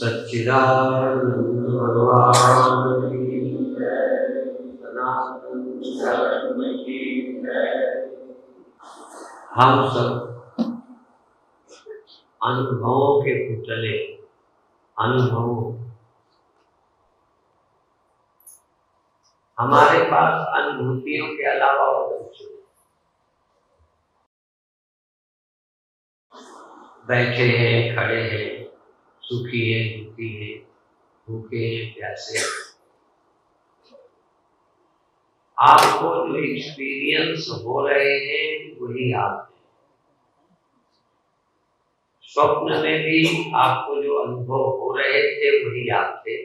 सच्चिदानंद भगवान की सनातन धर्म की हम सब अनुभवों के पुतले, अनुभवों, हमारे पास अनुभूतियों के अलावा और कुछ नहीं। बैठे हैं, खड़े हैं, सुखी है, दुखी है, भूखे हैं, प्यासे हैं। आपको जो एक्सपीरियंस हो रहे हैं वही आप हैं। स्वप्न में भी आपको जो अनुभव हो रहे थे वही आप थे।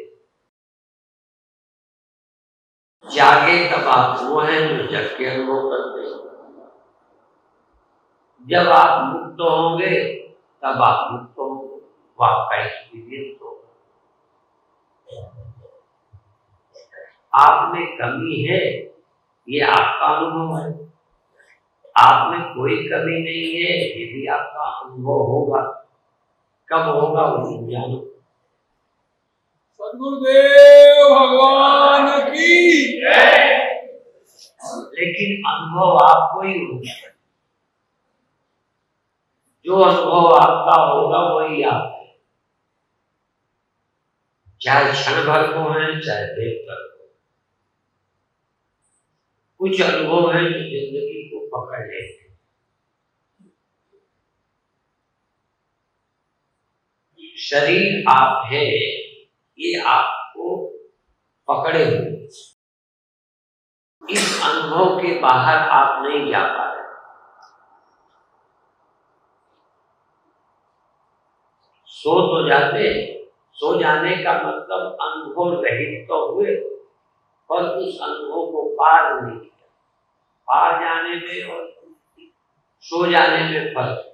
जागे तब आप वो हैं जो जग के अनुभव करते हैं। जब आप मुक्त होंगे तब आप मुक्त होंगे, वो आपका एक्सपीरियंस होगा। आप में कमी है, ये आपका अनुभव है। आप में कोई कमी नहीं है, ये भी आपका अनुभव होगा। कब होगा वो जानो। सद्गुरुदेव भगवान की जय। लेकिन अनुभव आपको ही होगा। जो अनुभव आपका होगा वही आप है, चाहे क्षण भर को है, चाहे देर तक हो। कुछ अनुभव है जो जिंदगी को पकड़ लेते हैं। शरीर आप है, ये आपको पकड़े हुए। इस अनुभव के बाहर आप नहीं जा पा रहे। सो तो जाते, सो जाने का मतलब अनुभव रहित तो हुए, पर उस अनुभव को पार नहीं किया। पार जाने में और सो जाने में फर्क।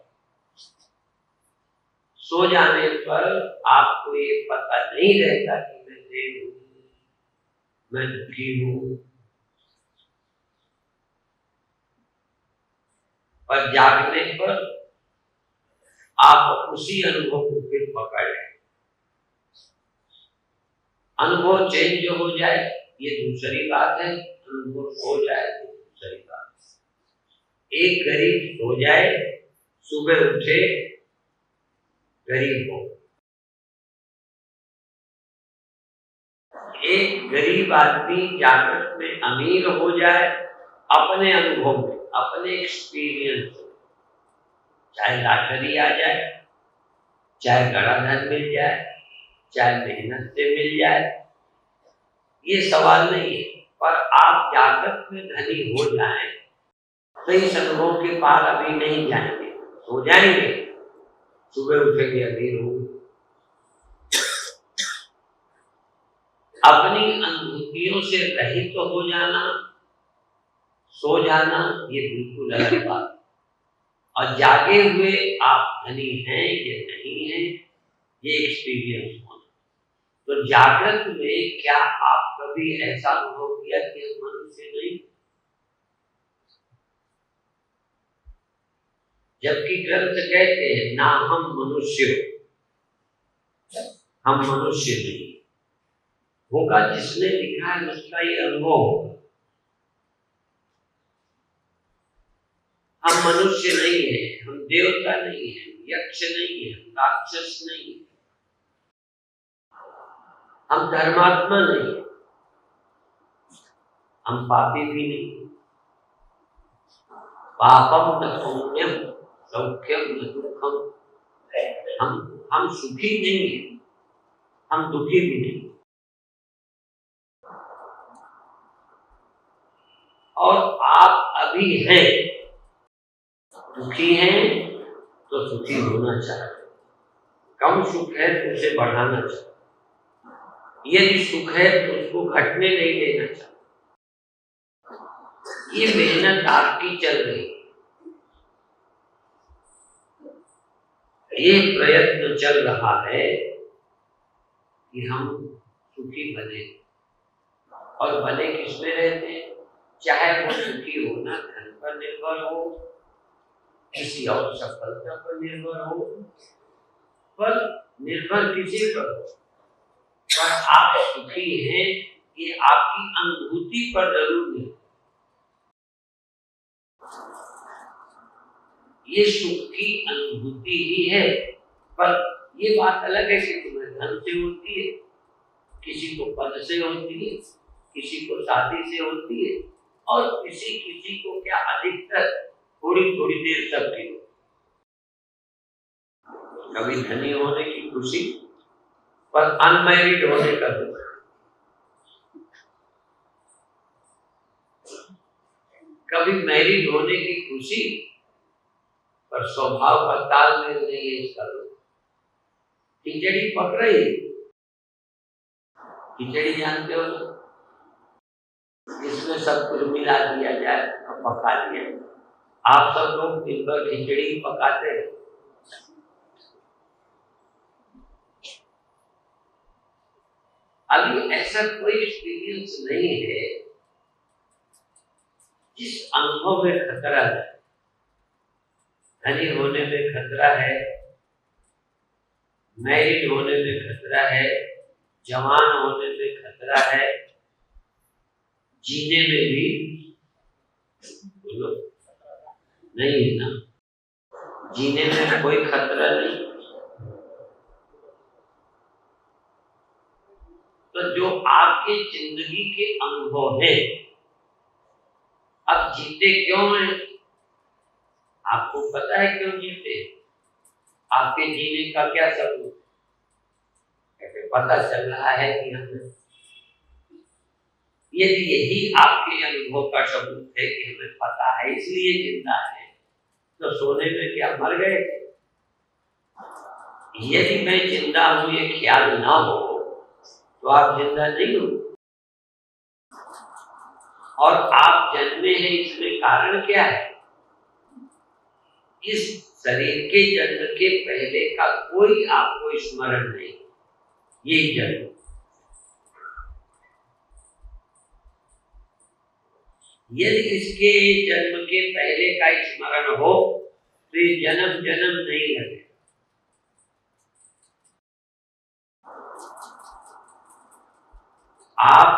सो जाने पर आपको ये पता नहीं रहता कि मैं देव हूं, मैं दुखी हूं। पर जागने पर आप उसी अनुभव को फिर पकड़ लें। अनुभव चेंज हो जाए ये दूसरी बात है, अनुभव हो जाए ये दूसरी बात है। एक गरीब सो जाए, सुबह उठे गरीब हो। एक गरीब आदमी जागृत में अमीर हो जाए अपने अनुभव में, अपने एक्सपीरियंस में। चाहे लॉटरी आ जाए, चाहे बड़ा धन मिल जाए, चाहे मेहनत से मिल जाए, ये सवाल नहीं है। पर आप जागृत में धनी हो जाएं तो इस अनुभव के पार अभी नहीं जाएंगे, हो जाएंगे। सुबह उठेंगे अमीर होंगे। अपनी अनुभूतियों से रहित तो हो जाना, सो जाना, ये बिल्कुल अलग बात। और जागे हुए आप धनी हैं या नहीं हैं, ये एक्सपीरियंस होना। तो जागृत में क्या आप कभी ऐसा अनुभव किया कि हम मनुष्य नहीं? जबकि ग्रंथ कहते हैं ना हम मनुष्य, हम मनुष्य नहीं। होगा जिसने लिखा है उसका ये अनुभव होगा। हम मनुष्य नहीं है, हम देवता नहीं है, यक्ष नहीं है, राक्षस नहीं है, हम धर्मात्मा नहीं है, हम पापी भी नहीं। पापम न पुण्यम सौख्यम न दुखम। हम सुखी नहीं है, हम दुखी भी नहीं। और आप अभी हैं, दुखी हैं तो सुखी होना चाहिए। कम सुख है तो उसे बढ़ाना चाहिए। यदि सुख है तो उसको घटने नहीं देना चाहिए। ये मेहनत आपकी चल रही, ये प्रयत्न चल रहा है, कि हम सुखी बने, और बने किसमें रहते हैं? चाहे वो सुखी होना धन पर निर्भर हो, किसी और सफलता पर निर्भर हो, पर निर्भर किसी पर हो, पर आप सुखी हैं ये आपकी अनुभूति पर जरूर नहीं। ये सुख की अनुभूति ही है, पर ये बात अलग है कि तुम्हें धन से होती है, किसी को पद से होती है, किसी को शादी से होती है, और किसी को क्या अधिकतर थोड़ी थोड़ी देर तक की हो। कभी धनी होने की खुशी, पर अनमैरिड होने का दुख। कभी मैरिड होने की खुशी, पर स्वभाव का तालमेल नहीं है इसका दुख। खिचड़ी पक रही, खिचड़ी जानते हो, इसमें सब कुछ मिला दिया जाए और पका दिया। आप सब लोग दिन भर खिचड़ी पकाते हैं। अभी ऐसा कोई एक्सपीरियंस नहीं है जिस अनुभव में खतरा है। धनी होने में खतरा है, मैरिड होने में खतरा है, जवान होने में खतरा है, जीने में भी बोलो नहीं है ना, जीने में कोई खतरा नहीं। तो जो आपके जिंदगी के अनुभव है, अब जीते क्यों हैं? आपको पता है क्यों जीते? आपके जीने का क्या सबूत? पता चल रहा है कि हमें, यदि यही आपके अनुभव का सबूत है कि हमें पता है इसलिए जिंदा है, तो सोने में क्या मर गए? यदि मैं जिंदा हूं ये ख्याल ना हो तो आप जिंदा नहीं हो। और आप जन्मे हैं इसमें कारण क्या है? इस शरीर के जन्म के पहले का कोई आपको स्मरण नहीं, यही जन्म। यदि इसके जन्म के पहले का स्मरण हो तो ये जन्म जन्म नहीं लगे। आप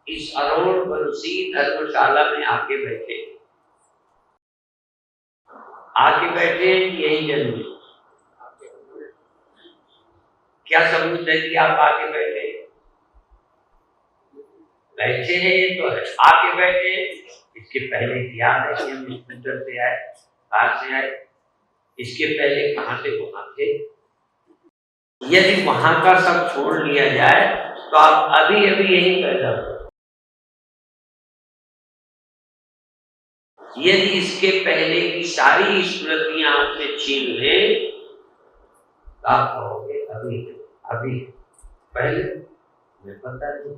इस अरुण बंसी धर्मशाला में आके बैठे यही जन्म। क्या सबूत है कि आप आके बैठे हैं? ये तो है आके बैठे। इसके पहले याद है कि हम स्कूटर से आए, कार से आए, इसके पहले कहां से वहां थे। यदि वहां का सब छोड़ लिया जाए तो आप अभी अभी यही पैदा हो। यदि इसके पहले की सारी स्मृतियां आपसे छीन ले तो आप कहोगे अभी अभी पहले मैं पता नहीं।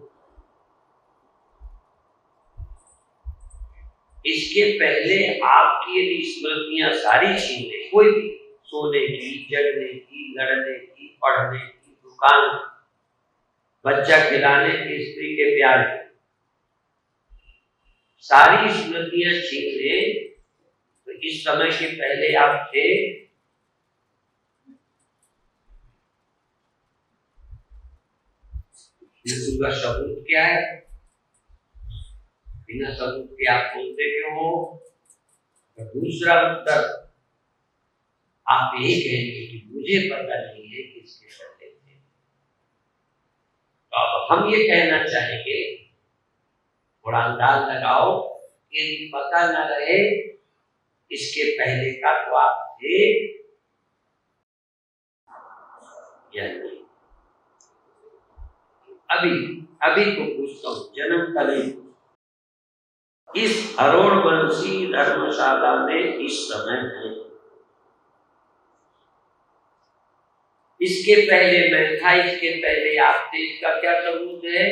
इसके पहले आपकी यदि स्मृतियां सारी छीन ले, कोई भी, सोने की, जगने की, लड़ने की, पढ़ने की, दुकान, बच्चा खिलाने की, स्त्री के प्यार की, सारी स्मृतियां छीन ले तो इस समय के पहले आप थे। इसका सबूत क्या है? बिना सबूत के आप बोलते क्यों हो? तो दूसरा उत्तर आप यही कहेंगे कि मुझे पता नहीं है किसके पहले थे। तो अब हम ये कहना चाहेंगे, थोड़ा अंदाज लगाओ, यदि पता न रहे इसके पहले का तो आप थे या नहीं? अभी तो पूछता हूं, जन्म का नहीं। इस अरुण बंसी धर्मशाला में इस समय है, इसके पहले मैं था, इसके पहले आप थे, इसका क्या सबूत है?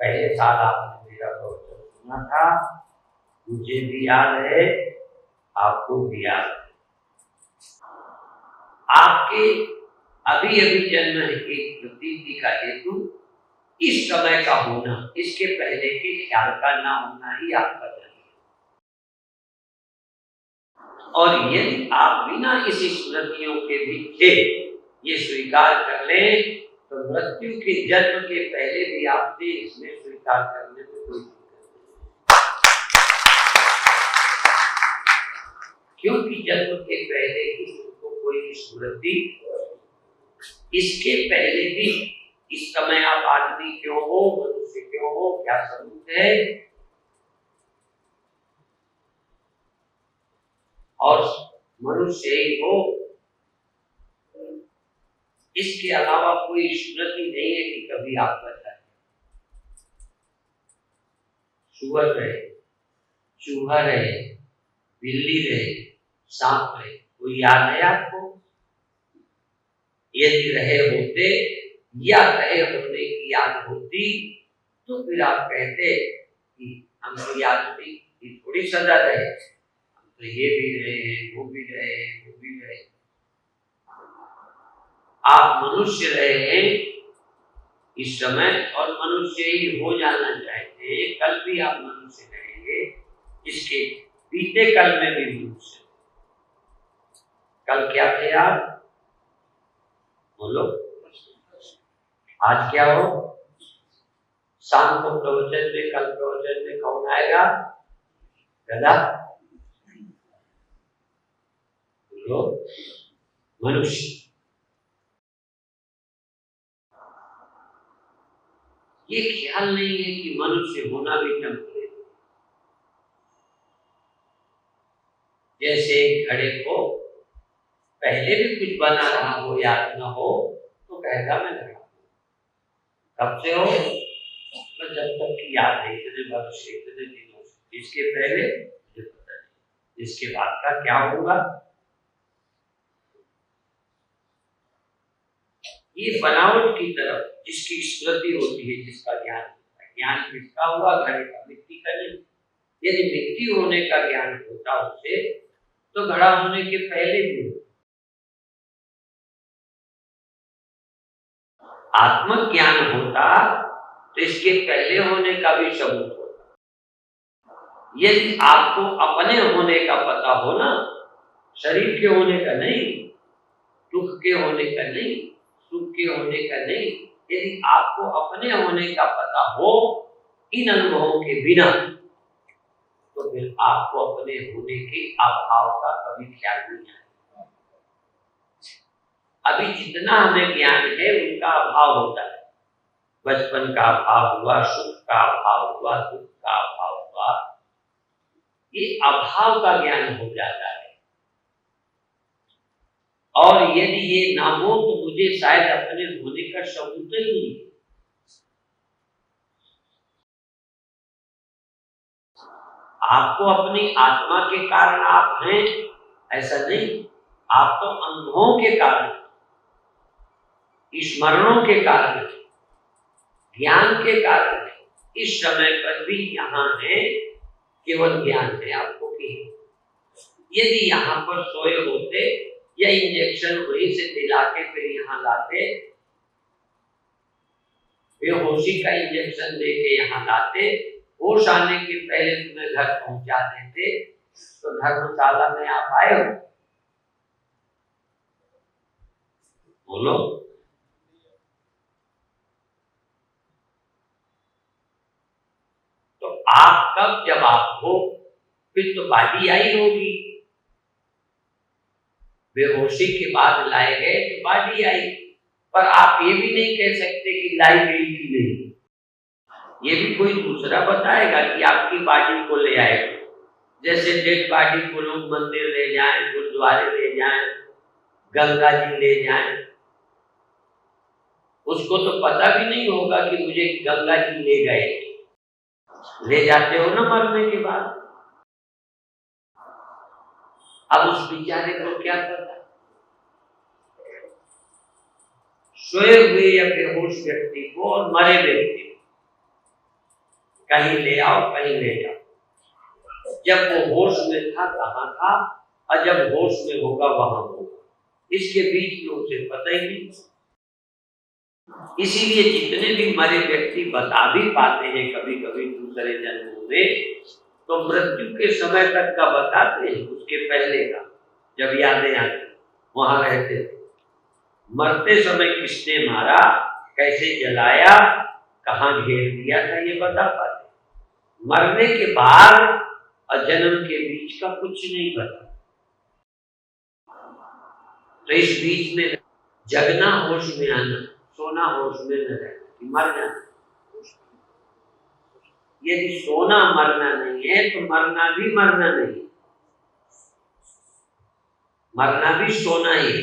पहले साल आपने मेरा प्रवचन सुना था, मुझे भी याद है, आपको भी याद है। आपके अभी अभी जन्म की प्रतीति का हेतु इस समय का होना, इसके पहले के ख्याल का ना होना ही आपका जन्म है। और यदि आप बिना इस स्मृतियों के भी थे, ये स्वीकार कर लें, तो मृत्यु के जन्म के पहले भी आप थे, इसमें स्वीकार करने में कोई दिक्कत नहीं। क्योंकि जन्म के पहले ही उनको कोई स्मृति, इसके पहले भी इस समय आप आदमी क्यों हो, मनुष्य क्यों हो, क्या सबूत है? और मनुष्य ही हो, इसके अलावा कोई स्मृति नहीं है कि कभी आप बताए। सुअर रहे, चूहा रहे, बिल्ली रहे, सांप रहे, कोई याद है आपको? यदि रहे होते या रहे होने की याद होती तो फिर आप कहते कि हमको याद नहीं, ये थोड़ी सजा रहे, हम तो ये भी रहे हैं, वो भी रहे हैं, वो भी रहे। आप मनुष्य रहे हैं इस समय और मनुष्य ही हो जाना चाहते हैं, कल भी आप मनुष्य रहेंगे, इसके बीते कल में भी मनुष्य। कल क्या थे आप? बोलो, आज क्या हो? शाम को प्रवचन में, कल प्रवचन में कौन आएगा? गधा? बोलो, मनुष्य। ये ख्याल नहीं है कि मनुष्य होना भी टेम्परेरी। जैसे घड़े को पहले भी कुछ बना रहा हो, याद न हो, तो कहेगा मैं घड़ा हूं। कब से हो? तो जब तक की याद है, इतने वर्ष, इतने दिनों से। इसके पहले मुझे पता नहीं, इसके बाद का क्या होगा? ये बनावट की तरफ जिसकी स्मृति होती है, जिसका ज्ञान होता है। ज्ञान किसका हुआ? घड़े का, मिट्टी का नहीं। यदि मिट्टी होने का ज्ञान होता उसे, तो घड़ा होने के पहले भी हो। आत्म ज्ञान होता तो इसके पहले होने का भी सबूत होता। यदि आपको अपने होने का पता हो ना, शरीर के होने का नहीं, दुख के होने का नहीं, सुख के होने का नहीं, यदि आपको अपने होने का पता हो इन अनुभवों के बिना, तो फिर आपको अपने होने के अभाव का कभी ख्याल नहीं आएगा। अभी जितना हमें ज्ञान है उनका अभाव होता है। बचपन का अभाव हुआ, सुख का अभाव हुआ, दुख का अभाव हुआ, ये अभाव का ज्ञान हो जाता है। और यदि ये ना हो तो मुझे शायद अपने होने का सबूत ही नहीं। आपको अपनी आत्मा के कारण आप हैं ऐसा नहीं, आप तो अनुभवों के कारण, स्मरणों के कारण, ज्ञान के कारण इस समय पर भी यहाँ है, केवल ज्ञान है आपको कि यदि यहाँ पर सोए होते या इंजेक्शन वहीं से दिला के फिर यहाँ लाते, बेहोशी का इंजेक्शन देके यहाँ लाते, होश आने के पहले तुम्हें घर पहुंचा देते, तो धर्मशाला में आप आए हो? बोलो, तो आप कब, जब आप हो फिर तो बाडी आई होगी। बेहोशी के बाद लाए गए तो बाडी आई, पर आप ये भी नहीं कह सकते कि लाई गई कि नहीं। ये भी कोई दूसरा बताएगा कि आपकी बाडी को ले आए। जैसे डेड बाडी को लोग मंदिर ले जाएं, गुरुद्वारे ले जाएं, गंगा जी ले जाएं, उसको तो पता भी नहीं होगा कि मुझे गंगा जी ले गए। ले जाते हो ना मरने के बाद। अब उस बेचारे को क्या पता? सोए हुए या बेहोश व्यक्ति को और मरे व्यक्ति को कहीं ले आओ, कहीं ले जाओ। जब वो होश में था कहाँ था, और जब होश में होगा वहां होगा। इसके बीच में उसे पता ही नहीं। इसीलिए जितने भी मरे व्यक्ति बता भी पाते हैं कभी कभी दूसरे जन्मों में, तो मृत्यु के समय तक का बताते हैं, उसके पहले का जब यादें आती वहां रहते थे। मरते समय किसने मारा, कैसे जलाया, कहाँ घेर दिया था, ये बता पाते। मरने के बाद और जन्म के बीच का कुछ नहीं पता। तो इस बीच में जगना होश में आना, सोना होश में न रहना, मर जाना। यदि सोना मरना नहीं है तो मरना भी मरना नहीं, मरना भी सोना ही है।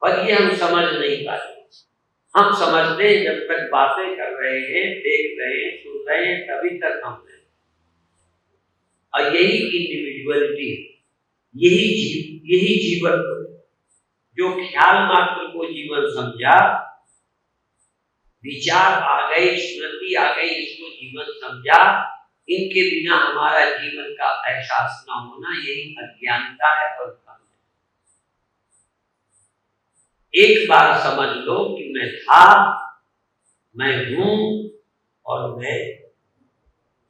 पर ये हम समझ नहीं पाते। हम समझते हैं जब तक बातें कर रहे हैं, देख रहे हैं, सुन रहे हैं, तभी तक हम हैं। और यही इंडिविजुअलिटी, यही जीवन, जो ख्याल मात्र को जीवन समझा, विचार आ गई, स्मृति आ गई, इसको जीवन समझा, इनके बिना हमारा जीवन का एहसास न होना, यही अज्ञानता है और भ्रम है। एक बार समझ लो कि मैं था, मैं हूं और मैं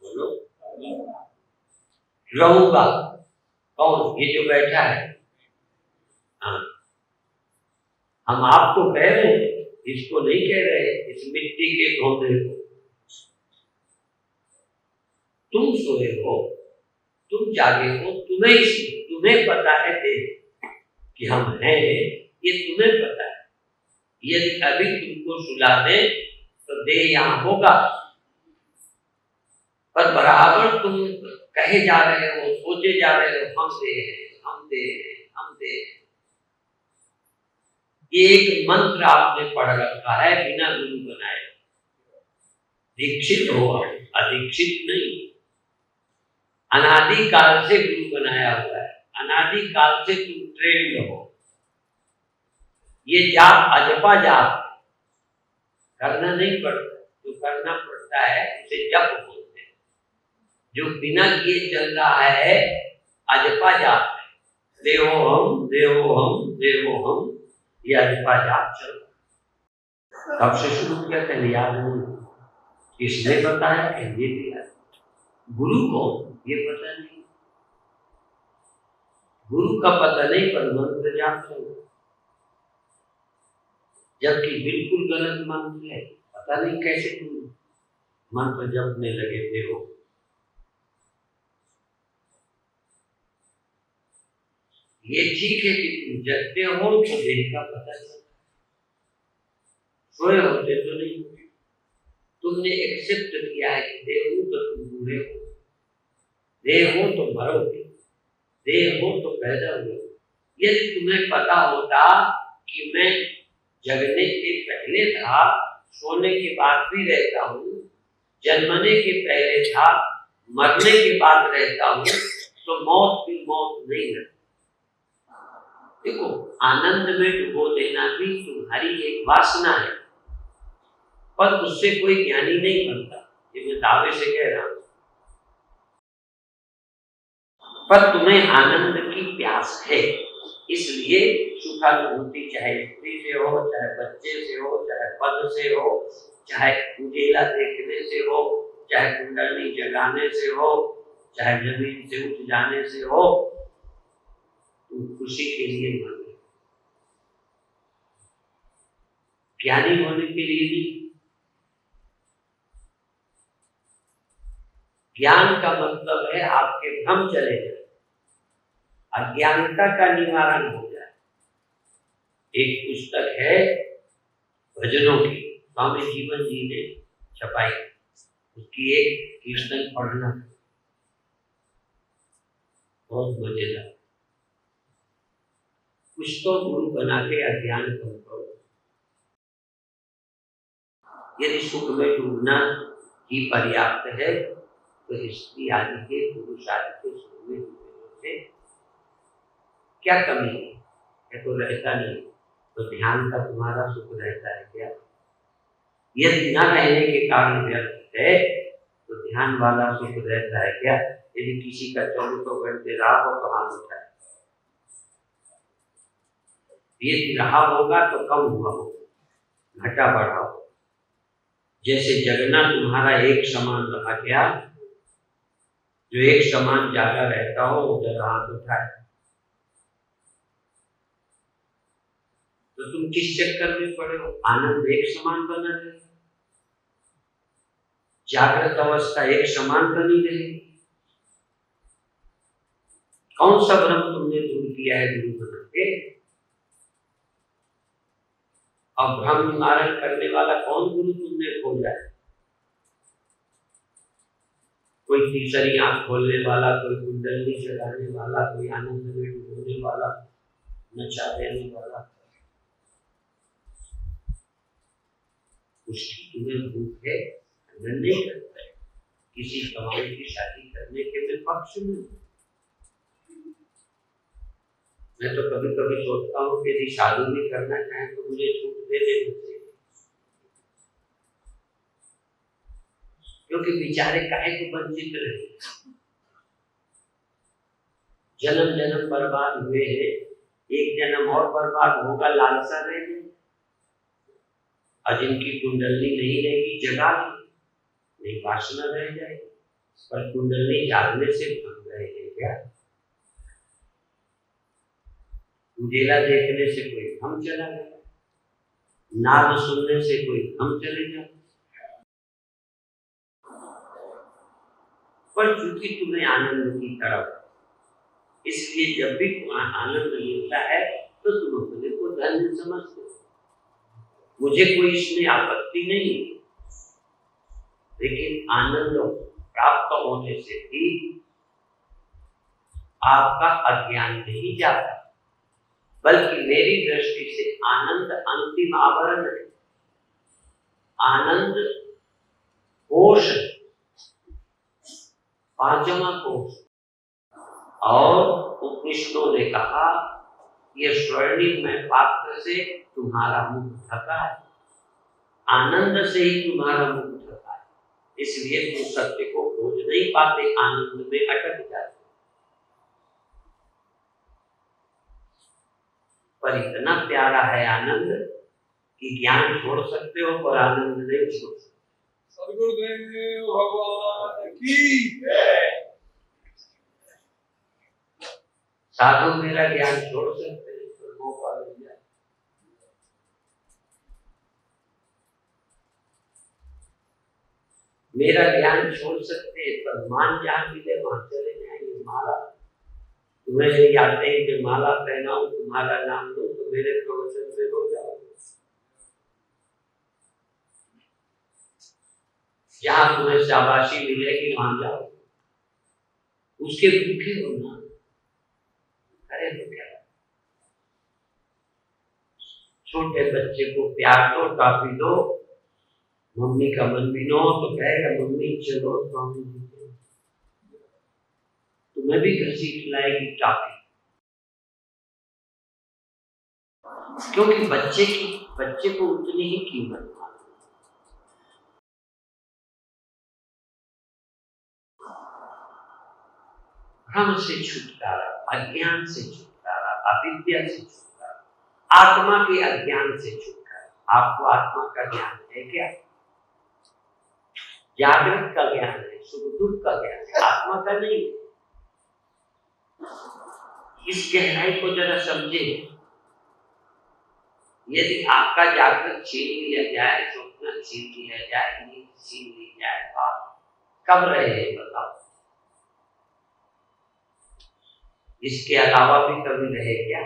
बोलो रहूंगा। कौन? ये जो बैठा है। हाँ, हम आपको कह रहे हैं, इसको नहीं कह रहे, इस मिट्टी के धोने को। तुम सोए हो, तुम जागे हो, तुम्हें पता है कि हम हैं, ये तुम्हें पता है। यदि अभी तुमको सुला दे तो देह यहां होगा, पर बराबर तुम कहे जा रहे हो, सोचे जा रहे हो, हम दे। ये एक मंत्र आपने पढ़ रखा है बिना गुरु बनाए। दीक्षित हो, अदीक्षित नहीं। अनादि काल से गुरु बनाया हुआ है, अनादि काल से तुम ट्रेंड हो। ये जाप अजपा जाप करना नहीं पड़ता, जो करना पड़ता है उसे जप बोलते हैं। जो बिना किए चल रहा है अजपा जाप है। देवोहम देवोहम देवोहम, ये अजपा जाप चल रहा। कब से शुरू किया था याद नहीं, किसने बताया, कहने दिया, गुरु को ये पता नहीं, गुरु का पता नहीं, पर मंत्र जाप चल रहा, जबकि बिल्कुल गलत मंत्र है। पता नहीं कैसे तुम मंत्र जपने लगे थे हो। ये ठीक है कि तुम जगते हो तो देह का पता चलता, सोए होते तो नहीं। तुमने एक्सेप्ट किया है कि देह हो तो तुम बूढ़े हो, देह हो तो मरोगे, देह हो तो पैदा हुए। यदि तुम्हें पता होता कि मैं जगने के पहले था, सोने के बाद भी रहता हूँ, जन्मने के पहले था, मरने के बाद रहता हूँ, तो मौत भी मौत नहीं रहती। देखो, आनंद में डुबो देना भी तुम्हारी एक वासना है, पर उससे कोई ज्ञानी नहीं बनता, ये मैं दावे से कह रहा हूं। पर तुम्हें आनंद की प्यास है, इसलिए सुखानुभूति चाहे स्त्री से हो, चाहे बच्चे से हो, चाहे पद से हो, चाहे उजेला देखने से हो, चाहे कुंडली जगाने से हो, चाहे जमीन से उठ जाने से हो, तुम खुशी के लिए मर गए, ज्ञानी होने के लिए नहीं। ज्ञान का मतलब है आपके भ्रम चले जाए, अज्ञानता का निवारण हो जाए। एक पुस्तक है भजनों की, स्वामी जीवन जी ने छपाई, उसकी एक कीर्तन पढ़ना, बहुत मजेदार। कुछ तो गुरु बना के अज्ञान कम करो। यदि सुख में डूबना ही पर्याप्त है तो स्त्री आदि के, पुरुष आदि के सुख में डूबने से क्या कमी है? तो रहता नहीं, तो ध्यान का तुम्हारा सुख रहता है क्या? यदि न रहने के कारण व्यर्थ है तो ध्यान वाला सुख रहता है क्या? यदि किसी का 24 घंटे राह हो तो हाथ उठाए, ये रहा होगा तो कम हुआ होगा, घटा बढ़ा होगा। जैसे जगना तुम्हारा एक समान रहा गया, जो एक समान जागा रहता हो वो जब हाथ उठाए तो तुम किस चक्कर में पड़े हो? आनंद एक समान बना रहे, जागृत अवस्था एक समान बनी रहेगी। कौन सा भ्रम तुमने दूर किया है गुरु बना के? और भ्रम निवारण करने वाला कौन गुरु तुमने खोजा है? कोई तीसरी आंख खोलने वाला, कोई कुंडली चलाने वाला, कोई आनंद में डूबने वाला, नचा देने वाला। उसकी तुम्हें भूख है, नहीं करता है। किसी कमाई की शादी करने के मैं पक्ष में हूं। मैं तो कभी कभी सोचता हूँ कि यदि शादी भी करना चाहे तो मुझे छूट दे देनी चाहिए, क्योंकि बेचारे काहे को वंचित रहे, जन्म जन्म बर्बाद हुए हैं, एक जन्म और बर्बाद होगा, लालसा रहेगी। और जिनकी कुंडली नहीं रहेगी जगा नहीं, वासना रह जाएगी। पर कुंडली जागने से भंग रहेगी क्या? उजेला देखने से कोई हम चला गया, नाद सुनने से कोई हम चले जाए। पर चूंकि तुम्हें आनंद की तरफ, इसलिए जब भी तुम्हें आनंद मिलता है तो तुम अपने को धन्य समझते हो। मुझे कोई इसमें आपत्ति नहीं, लेकिन आनंद प्राप्त होने से भी आपका अज्ञान नहीं जाता, बल्कि मेरी दृष्टि से आनंद अंतिम आवरण है। आनंद कोश, पांचवा कोश। और उपनिषदों ने कहा यह स्वर्णिमय पात्र से तुम्हारा मुख ढका है, आनंद से ही तुम्हारा मुख ढका है, इसलिए तुम सत्य को खोज नहीं पाते, आनंद में अटक जाते। पर इतना प्यारा है आनंद कि ज्ञान छोड़ सकते हो पर आनंद नहीं छोड़ सकते। सद्गुरुदेव भगवान की जय। साधु मेरा ज्ञान छोड़ सकते हैं पर मौका मिल जाए। मेरा ज्ञान छोड़ सकते हैं पर मान जहां मिले वहां चले जाएंगे। माला तुम्हें यदि आते ही मैं माला पहनाऊं, तुम्हारा नाम लूं तो मेरे प्रवचन में रो जाओगे। जहां तुम्हें शाबाशी मिलेगी वहां जाओ, उसके भूखे होना। अरे तो क्या, छोटे बच्चे को प्यार दो, टॉफी दो, मम्मी का मन भी न हो तो कहेगा मम्मी चलो स्वामी जी के, तुम्हें भी घसीट लाएगी टॉफी। क्योंकि बच्चे को उतनी ही कीमत भ्रम से छुटकारा, अज्ञान से छुटकारा, अविद्या से छुटकारा, आत्मा के अज्ञान से छुटकारा। आपको आत्मा का ज्ञान है क्या? जागृत का ज्ञान है, सुख दुख का ज्ञान है, आत्मा का नहीं। इस गहराई को जरा समझे। यदि आपका जागृत छीन लिया जाए, स्वप्न छीन लिया जाए, नींद छीन ली जाए, आप कब रहे बताओ? इसके अलावा भी कभी रहे क्या?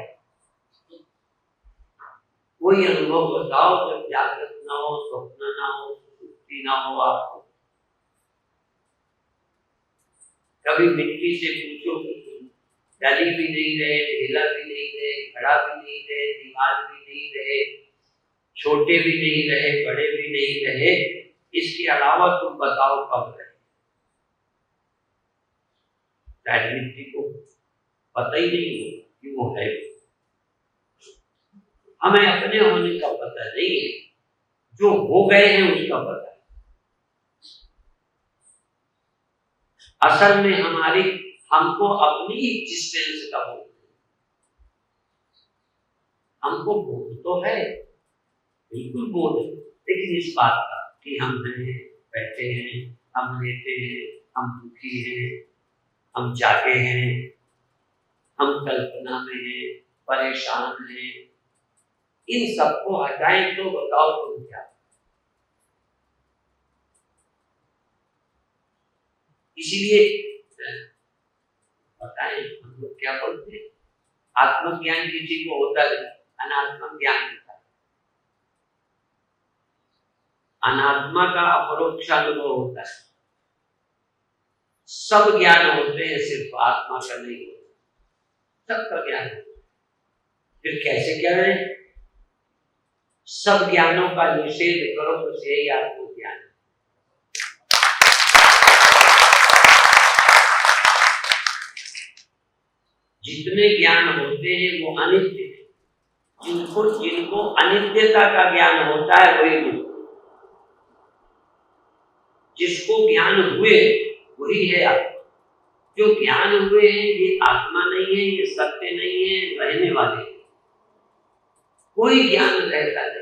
कोई अनुभव बताओ जब जागृत ना हो, स्वप्न ना हो, सुषुप्ति ना हो आपको। कभी मिट्टी से पूछो कि डली भी नहीं रहे, ढेला भी नहीं रहे, खड़ा भी नहीं रहे, दीवार भी नहीं रहे, छोटे भी नहीं रहे, बड़े भी नहीं रहे, इसके अलावा तुम बताओ कब रहे? शायद मिट्टी को पता ही नहीं हो कि वो है। हमें अपने होने का पता नहीं है, जो हो गए हैं उसका पता है। असल में हमको अपनी एग्जिस्टेंस का हो, हमको बोध तो है, बिल्कुल बोध है, लेकिन इस बात का कि हम हैं, बैठे हैं, हम लेटे हैं, हम दुखी हैं, हम जागे हैं, हम कल्पना में हैं, परेशान हैं, इन सबको हटाएं तो बताओ तुम क्या। इसीलिए बताएं हम लोग क्या बोलते हैं, आत्मज्ञान किसी को होता नहीं, अनात्म ज्ञान होता है। अनात्मा का अपरोक्ष अनुभव होता है, सब ज्ञान होते हैं, सिर्फ आत्मा का नहीं होता, सबका ज्ञान होता है। फिर कैसे क्या है, सब ज्ञानों का निषेध करो तो यही आत्मज्ञान है। जितने ज्ञान होते हैं वो अनित्य है, जिनको अनित्यता का ज्ञान होता है वही नित्य, जिसको ज्ञान हुए वही है आत्मा। जो ज्ञान हुए हैं ये आत्मा नहीं है, ये सत्य नहीं है, रहने वाले हैं। कोई ज्ञान रहता नहीं।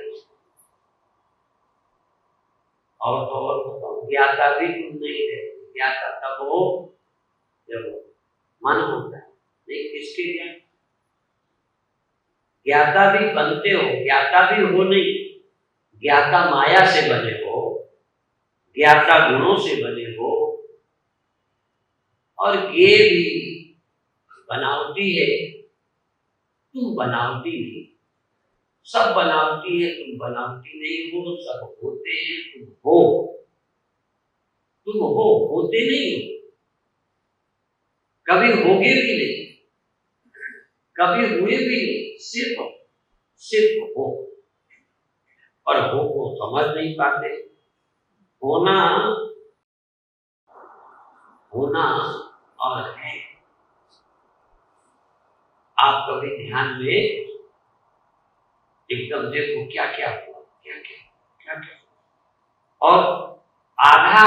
और बताओ, ज्ञाता भी तुम नहीं रहते, ज्ञाता तब हो जब मन होता है, नहीं किसके ज्ञान। ज्ञाता भी बनते हो, ज्ञाता भी हो नहीं, ज्ञाता माया से बने हो, ज्ञाता गुणों से बने हो, और ये भी बनावटी है, तुम बनावटी नहीं, सब बनावटी है, तुम बनावटी नहीं हो, सब होते हैं, तुम हो, तुम हो, होते नहीं हो, कभी होगे भी नहीं, कभी हुए भी नहीं, सिर्फ हो। और हो को समझ नहीं पाते। होना और है, आप कभी ध्यान में एकदम देखो क्या क्या हुआ, क्या और आधा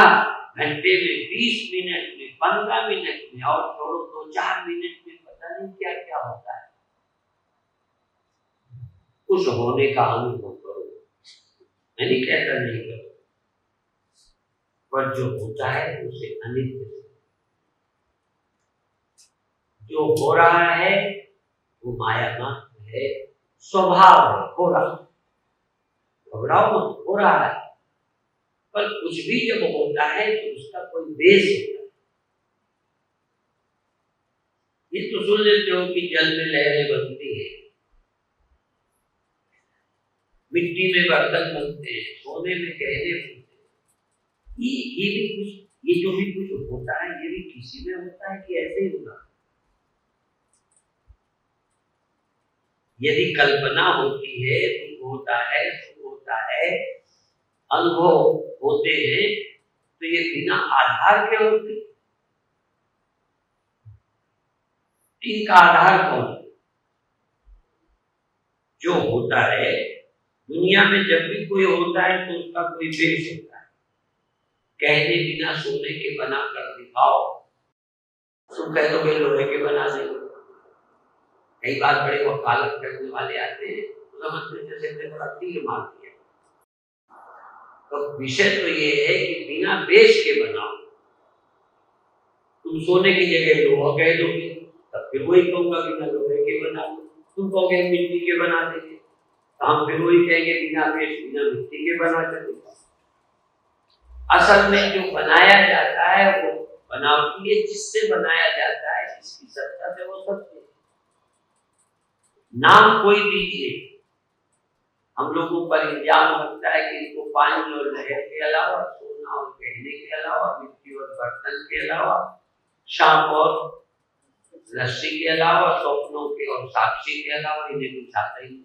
घंटे में, 20 मिनट में, 15 मिनट में, और छोड़ो 2-4 मिनट में पता नहीं क्या क्या होता है। उस होने का अनुभव करो, मैं नहीं कहता नहीं करो, पर जो होता है उसे अनित्य, जो हो रहा है वो माया मात्र है, स्वभाव है, हो रहा, घबराओ मत, हो रहा है। पर कुछ भी जब होता है तो उसका कोई बेस होता है। ये तो सुन लेते हो कि जल में लहरें बनती है, मिट्टी में बर्तन बनते हैं, सोने में गहने बनते हैं, ये भी कुछ, ये जो भी कुछ होता है ये भी किसी में होता है कि ऐसे ही होगा। यदि कल्पना होती है, दुख होता है, सुख होता है, अनुभव होते हैं, तो ये बिना आधार के होते। इनका आधार कौन है? जो होता है दुनिया में, जब भी कोई होता है तो उसका कोई बेस होता है। कहने बिना सोने के बना कर दिखाओ, तुम कह दो लोहे के बना देंगे। कई बार बड़े वकालत करने वाले आते हैं, समझते जैसे बड़ा तीर मार दिया। तो विषय तो ये है कि बिना बेस के बनाओ। तुम सोने की जगह लोहा कह दोगे, तब फिर वही कहूंगा बिना लोहे के बना दो। तुम कहोगे मिट्टी के बना देंगे, तो हम फिर वही कहेंगे बिना बेस, बिना मिट्टी के बना देंगे। असल में जो बनाया जाता है वो बनावटी है, जिससे बनाया जाता है, जिसकी सत्ता से वो सत्य। नाम कोई दीजिए, हम लोगों पर इल्जाम लगता है कि इनको पानी और लहर के अलावा, सोना और गहने के अलावा, मिट्टी और बर्तन के अलावा, सांप और रस्सी के अलावा, स्वप्नों के और साक्षी के अलावा इन्हें कुछ आता ही नहीं।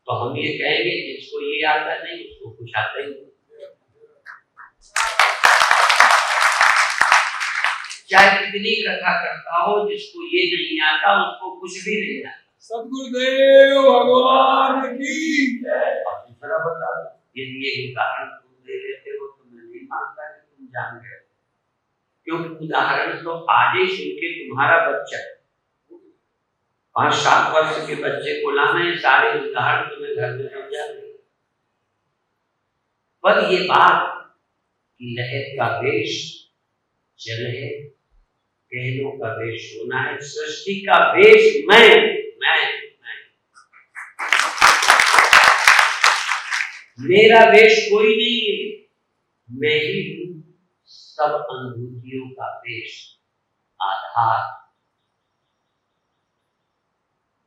तो हम ये कहेंगे जिसको ये आता नहीं उसको कुछ आता ही नहीं। चाहे कितनी कथा करता हो, जिसको ये नहीं आता उसको कुछ भी नहीं आता। सद्गुरुदेव भगवान की जय। और दूसरा बता दो, यदि ये उदाहरण तुम दे लेते हो तो मैं नहीं मानता कि तुम जान गए, क्योंकि उदाहरण तो आज ही सुन के तुम्हारा बच्चा 5-7 वर्ष के बच्चे को लाना है, सारे उदाहरण तुम्हें घर में समझा दें। पर ये बात कि लहर का वेश जल है, गहनों का वेश होना है, सृष्टि का वेश मैं। मेरा वेश कोई नहीं है, मैं ही हूं सब अनुभूतियों का वेश, आधार।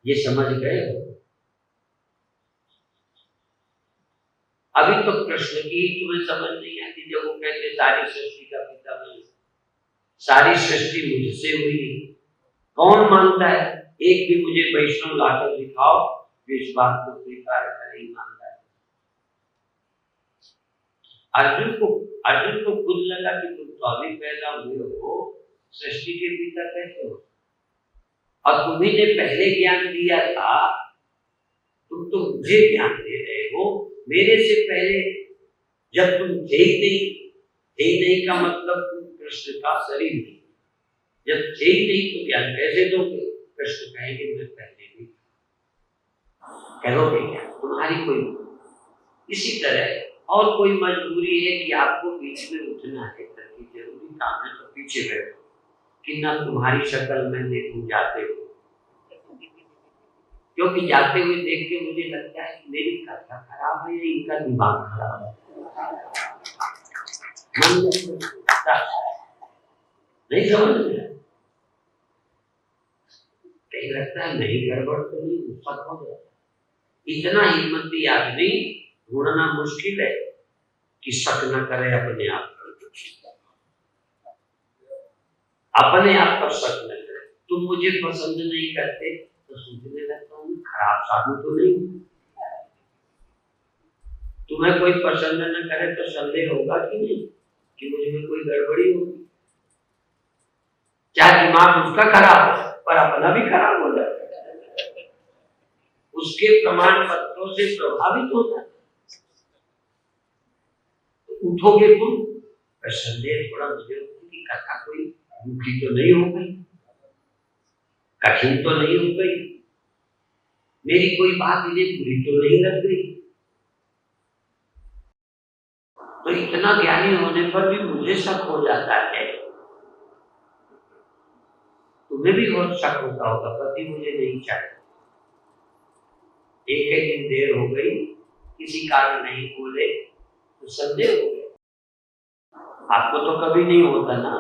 ये समझ गए? अभी तो कृष्ण की तुम्हें समझ नहीं आती जब वो कहते सारी सृष्टि का पिता मैं, सारी सृष्टि मुझसे हुई। कौन मानता है? एक भी मुझे वैष्णव लाकर दिखाओ जो इस बात को स्वीकार नहीं मानता है। अर्जुन को खुद लगा कि तुम तो अभी पैदा हुए हो, सृष्टि के पिता कैसे हो? और तुम्ही ने पहले ज्ञान दिया था, तुम तो मुझे ज्ञान दे रहे हो। मेरे से पहले जब तुम थे ही नहीं का मतलब तुम कृष्ण का शरीर नहीं, जब थे ही नहीं तो ज्ञान कैसे दोगे? कृष्ण कहेंगे मैं पहले भी, कहोगे क्या? तुम्हारी कोई इसी तरह और कोई मजबूरी है कि आपको बीच में उठना है, करके जरूरी काम है तो पीछे बैठो कि ना तुम्हारी शक्ल में देखूं जाते हो, क्योंकि जाते हुए देख के मुझे लगता है कि मेरी कथा खराब है या इनका दिमाग खराब है। नहीं समझ में, कहीं लगता है नहीं गड़बड़ तो नहीं, शक हो जाता। इतना हिम्मती आदमी ढूंढना मुश्किल है कि शक न करे अपने आप पर, अपने आप पर शक न करे। तुम मुझे पसंद नहीं करते तो सोचने लगता हूँ खराब साधु तो नहीं। तुम्हें कोई पसंद न करे तो संदेह होगा कि नहीं कि मुझ में कोई गड़बड़ी होगी। चाहे दिमाग उसका खराब हो पर अपना भी खराब हो जाता है, उसके प्रमाण पत्रों से प्रभावित होता है। तो उठोगे तुम, संदेह थोड़ा मुझे कि कथा कोई दुखी तो नहीं हो गई, कठिन तो नहीं हो गई, मेरी कोई बात इन्हें बुरी तो नहीं लग गई। तो इतना ज्ञानी होने पर भी मुझे शक हो जाता है। तुम्हें भी बहुत शक होता होगा, पति मुझे नहीं चाहिए, एक दिन देर हो गई, किसी कारण नहीं बोले तो संदेह हो गया। आपको तो कभी नहीं होता ना।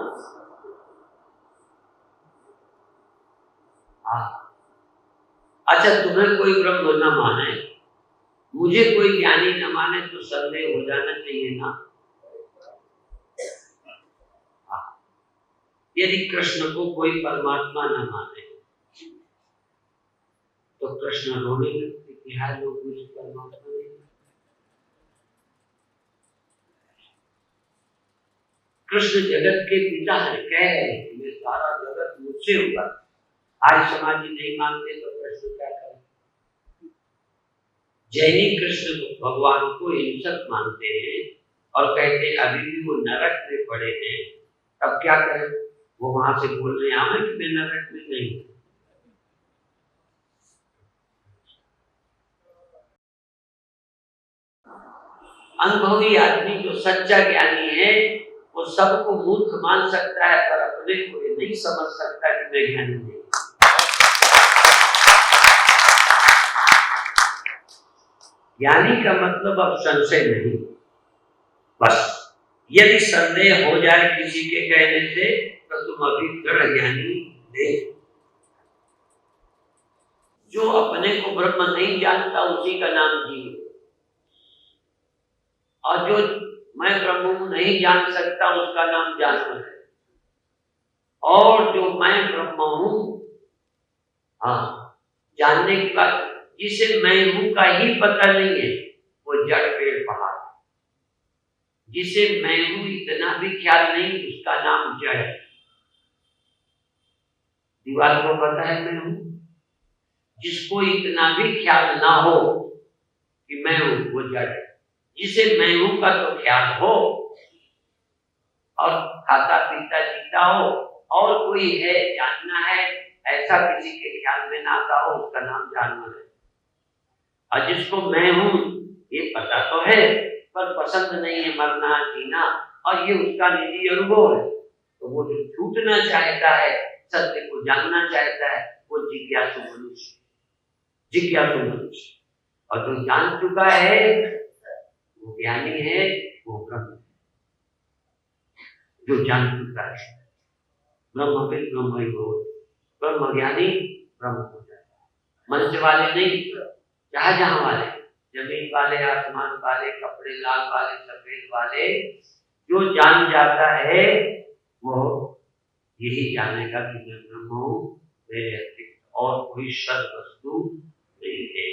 अच्छा, तुम्हें कोई ब्रह्म न माने, मुझे कोई ज्ञानी न माने तो संदेह हो जाना चाहिए ना। यदि कृष्ण को कोई परमात्मा न माने तो कृष्ण रोने लगते कि हर लोग मुझे परमात्मा नहीं। कृष्ण जगत के पिता है, कह रहे हैं कि सारा जगत मुझसे हुआ। आज समाज नहीं मानते तो कृष्ण क्या करें? जैनी कृष्ण को भगवान को हिंसक मानते हैं और कहते हैं अभी भी वो नरक में पड़े हैं, तब क्या करें? वो वहां से बोल रहे हैं कि मैं नरक में नहीं हूं। अनुभवी आदमी जो सच्चा ज्ञानी है वो सबको मूर्ख मान सकता है पर अपने को ये नहीं समझ सकता कि मैं ज्ञानी नहीं। ज्ञानी का मतलब अब संशय नहीं, बस यदि संदेह हो जाए किसी के कहने से तो तुम अभी दृढ़ ज्ञानी नहीं। जो अपने को ब्रह्म नहीं जानता उसी का नाम जीव, और जो मैं ब्रह्म नहीं जान सकता उसका नाम जानवर है। और जो मैं ब्रह्म हूं, जानने के बाद जिसे मैं हूं का ही पता नहीं है वो जड़ पेड़ पहाड़। जिसे मैं हूं इतना भी ख्याल नहीं उसका नाम जड़ है। दीवार को पता है मैं हूं, जिसको इतना भी ख्याल ना हो कि मैं हूं वो जड़ है। जिसे मैं हूं का तो ख्याल हो और खाता पीता जीता हो और कोई है जानना है ऐसा किसी के ख्याल में ना आता हो, उसका नाम जानवर है। और जिसको मैं हूं ये पता तो है, पर पसंद नहीं है मरना जीना, और ये उसका निजी अनुभव है, तो वो जो छूटना चाहता है, सत्य को जानना चाहता है, वो जिज्ञासु मनुष्य, जिज्ञासु मनुष्य। और जो जान चुका है वो ज्ञानी है, वो ब्रह्म है। जो जान चुका है ब्रह्मविद ब्रह्मयोगी, ब्रह्म ज्ञानी ब्रह्म हो जाता है। मंच वाले नहीं, जहां वाले, जमीन वाले, आसमान वाले, कपड़े लाल वाले, सफेद वाले, जो जान जाता है वो यही जानेगा कि मैं ब्रह्म हूं, मेरे अतिरिक्त और कोई सद वस्तु नहीं है।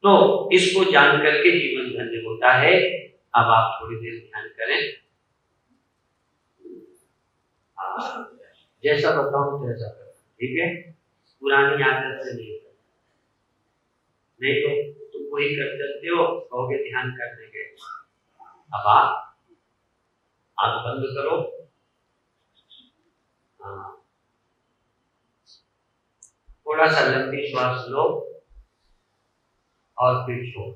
तो इसको जान करके जीवन धन्य होता है। अब आप थोड़ी देर ध्यान करें। जैसा बताऊं तैसा करें, ठीक है? पुरानी आदत से नहीं करना, नहीं तो तुम वही कर सकते हो, कहोगे ध्यान करने के। अब आप आंख बंद करो। थोड़ा सा लंबी श्वास लो और फिर छोड़ो।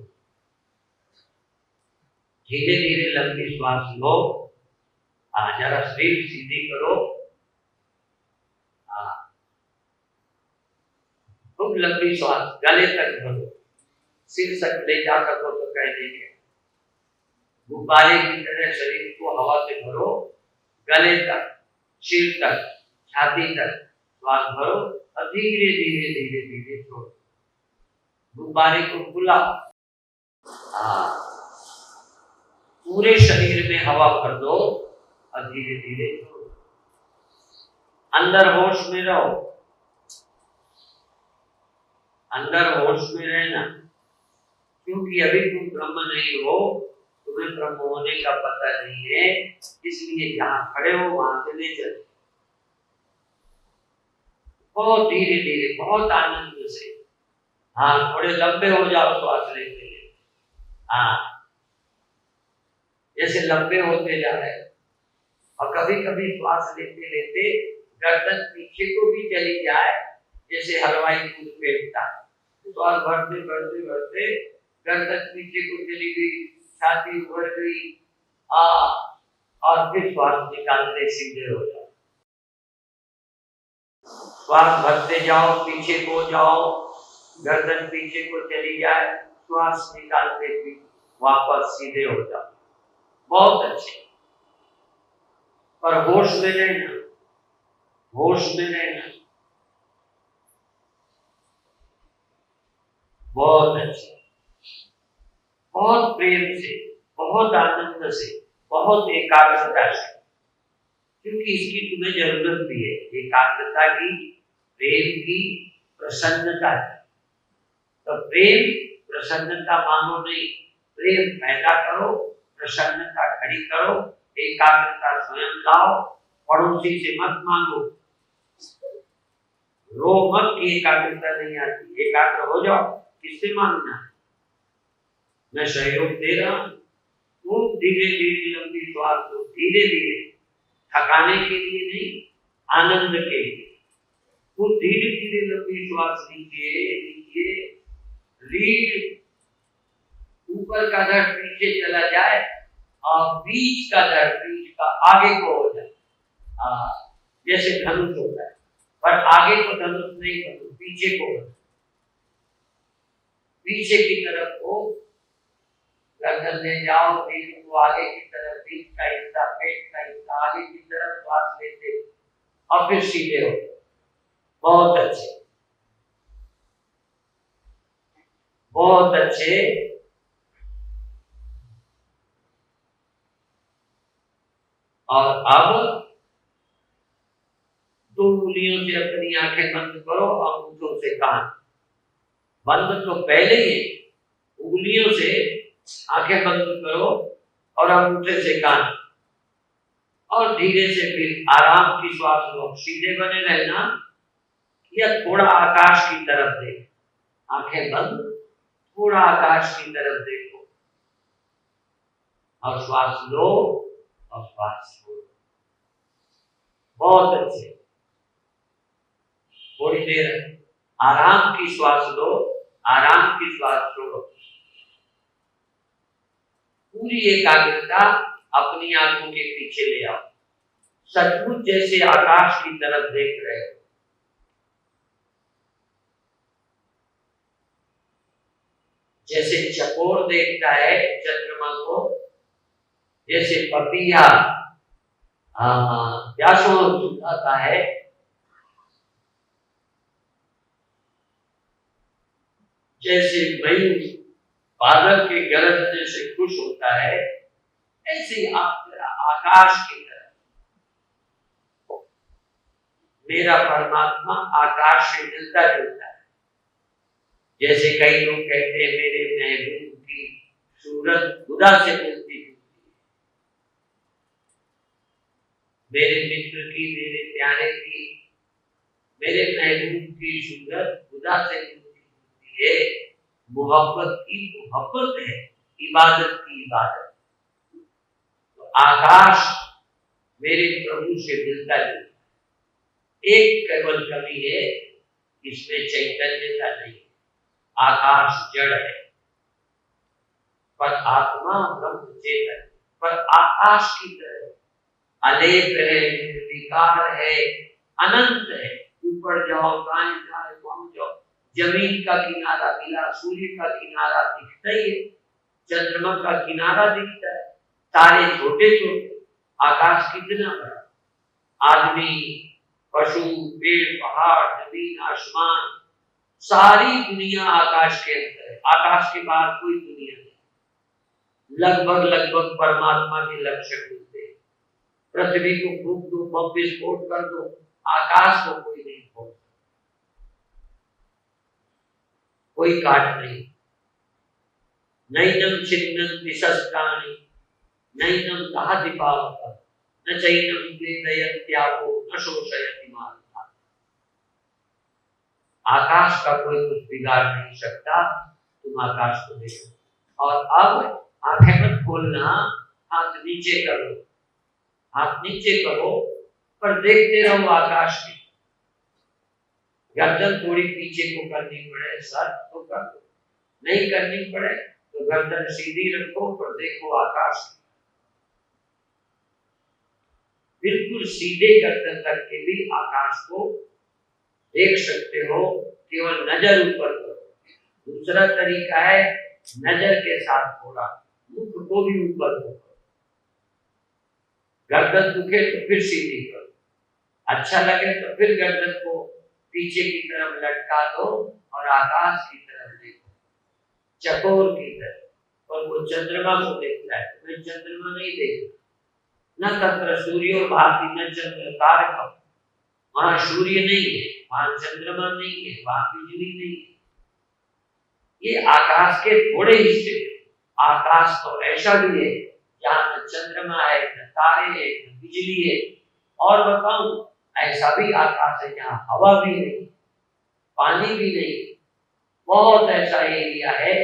धीरे धीरे लंबी श्वास लो। जरा शरीर सीधी करो। खूब लंबी श्वास गले तक भरो, सिर तक ले जा सको तो कह देंगे। गुब्बारे की तरह शरीर को हवा से भरो, गले तक, सिर तक, छाती तक श्वास भरो और धीरे धीरे धीरे धीरे छोड़ो। गुब्बारे को फुलाओ। पूरे शरीर में हवा भर दो और धीरे धीरे छोड़ो। अंदर होश में रहो, अंदर होश में रहना, क्योंकि अभी तुम ब्रह्म नहीं हो, तुम्हें ब्रह्म होने का पता नहीं है, इसलिए जहां खड़े हो वहां से ले चलो। बहुत धीरे धीरे, बहुत आनंद से। थोड़े लंबे हो जाओ श्वास लेते हैं। जैसे लंबे होते जा रहे हैं। और कभी कभी श्वास लेते लेते गर्दन पीछे को भी चली जाए, जैसे हलवाई दूध फेंकता है। श्वास भरते भरते भरते गर्दन पीछे को चली गई, छाती उभर गई, और फिर श्वास निकालते सीधे हो जाओ। श्वास भरते जाओ, पीछे को जाओ, गर्दन पीछे को चली जाए, श्वास निकालते भी वापस सीधे हो जाओ। बहुत अच्छे। पर होश में रहना, होश में रहना। बहुत अच्छे, बहुत प्रेम से, बहुत आनंद से, बहुत एकाग्रता से, क्योंकि इसकी तुम्हें जरूरत भी है, एकाग्रता की, प्रेम की, प्रसन्नता की। तो प्रेम प्रसन्नता मांगो नहीं, प्रेम पैदा करो, प्रसन्नता खड़ी करो, एकाग्रता स्वयं लाओ, पड़ोसी से मत मांगो। रो मत कि एकाग्रता नहीं आती, एकाग्र हो जाओ। किससे मांगना? मैं सहयोग दे रहा हूं। खूब धीरे धीरे लंबी श्वास लो, धीरे धीरे, थकाने के लिए नहीं, आनंद के लिए। खूब धीरे धीरे लंबी श्वास लीजिए, लीजिए। रीढ़ ऊपर का दर्द पीछे चला जाए और बीच का दर्द बीच का आगे को हो जाए। जैसे धनुष होता है, पर आगे को धनुष नहीं करो, पीछे को, पीछे की तरफ को गर्दन ले जाओ, रीढ़ को आगे की तरफ, बीच का हिस्सा, पेट का हिस्सा आगे की तरफ श्वास लेते और फिर सीधे हो। बहुत अच्छे, बहुत अच्छे। और अब 2 उंगलियों से अपनी आंखें बंद करो, अंगूठों से कान बंद। तो पहले ही उंगलियों से आंखें बंद करो और अंगूठे से कान, और धीरे से फिर आराम की श्वास लो। सीधे बने रहना या थोड़ा आकाश की तरफ देखो, आंखें बंद, थोड़ा आकाश की तरफ देखो और श्वास लो और श्वास छोड़ो। बहुत अच्छे। थोड़ी देर आराम की श्वास लो, आराम की श्वास छोड़ो। पूरी एकाग्रता अपनी आंखों के पीछे ले आओ, सचमुच जैसे आकाश की तरफ देख रहे हो। जैसे चकोर देखता है चंद्रमा को, जैसे पपीहा प्यासों सुखाता है, जैसे मयूर बादल के गरजने से खुश होता है, ऐसे आप आकाश की तरह। मेरा परमात्मा आकाश से मिलता जुलता है। जैसे कई लोग कहते हैं मेरे महबूब की सूरत खुदा से मिलती जुलती है, मेरे मित्र की, मेरे प्यारे की, मेरे महबूब की सूरत खुदा से मिलती जुलती है। मोहब्बत की मोहब्बत है, इबादत की इबादत। तो आकाश मेरे प्रभु से मिलता जुलता है। एक केवल कमी है, इसमें चैतन्य का नहीं। आकाश जड़ है पर आत्मा ब्रह्म चेतन, पर आकाश की तरह अलेप है, निर्विकार है, अनंत है। ऊपर जाओ, दाएं जाए, पहुंच जाओ, जमीन का किनारा मिला, सूर्य का किनारा दिखता ही है, चंद्रमा का किनारा दिखता है, तारे छोटे छोटे, आकाश कितना बड़ा। आदमी, पशु, पेड़, पहाड़, जमीन, आसमान, सारी दुनिया आकाश के अंदर है। आकाश के बाहर कोई दुनिया नहीं। लगभग लगभग परमात्मा के लक्षण मिलते हैं। पृथ्वी को फूंक दो, बम विस्फोट कर दो, आकाश को कोई नहीं फोड़, कोई काट नहीं। नैनम छिन्नन्ति शस्त्राणि, नैनम दहति पावकः, न चैनम क्लेदयन्त्यापो, न शोषयति मारुतः। आकाश का कोई कुछ बिगाड़ नहीं सकता। तुम आकाश को देखो। और अब आंखें मत खोलना, हाथ नीचे करो, हाथ नीचे करो, पर देखते रहो आकाश की। गर्दन थोड़ी पीछे को करनी पड़े, सर तो कर दो, नहीं करनी पड़े तो गर्दन सीधी रखो, पर देखो आकाश की। बिल्कुल सीधे गर्दन रख के भी आकाश को देख सकते हो, केवल नजर ऊपर करो। दूसरा तरीका है नजर के साथ थोड़ा मुख को भी ऊपर करो। गर्दन दुखे तो फिर सीधी करो, अच्छा लगे तो फिर गर्दन को पीछे की तरफ लटका दो और आकाश की तरफ देखो, चकोर की तरफ। और वो चंद्रमा को देखता है, तुम्हें चंद्रमा नहीं देखता। न तत्र सूर्यो भाति न चंद्र तारकम्, वहां सूर्य नहीं है, वहां चंद्रमा नहीं है, वहां बिजली नहीं है। ये आकाश के थोड़े हिस्से। आकाश तो ऐसा भी है जहां न चंद्रमा है, न तारे है, न बिजली है। और बताऊं, ऐसा भी आकाश है जहां हवा भी नहीं, पानी भी नहीं। बहुत ऐसा एरिया है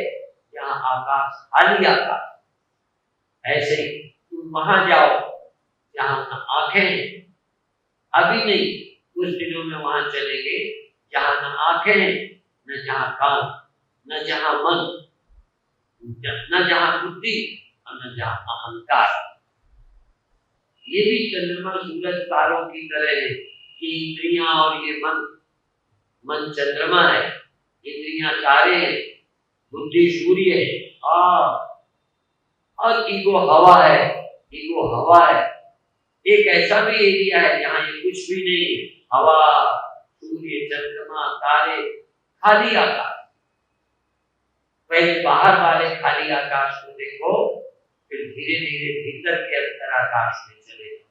जहां आकाश खाली आकाश। ऐसे ही तुम वहां जाओ जहां न आंखें, अभी नहीं, कुछ दिनों में वहां चलेंगे जहां न आंखें, न जहां कान, न जहां मन, न जहां बुद्धि और न जहां अहंकार। ये भी चंद्रमा सूरज तारों की तरह है कि इंद्रियां और ये मन चंद्रमा है, इंद्रियां तारे हैं, बुद्धि सूर्य है, और ईगो हवा है। ईगो हवा है। एक ऐसा भी एरिया है जहां ये कुछ भी नहीं है, हवा, सूर्य, चंद्रमा, तारे, खाली आकाश। पहले बाहर वाले खाली आकाश को देखो, फिर धीरे धीरे भीतर के अंतर आकाश में चले जाओ।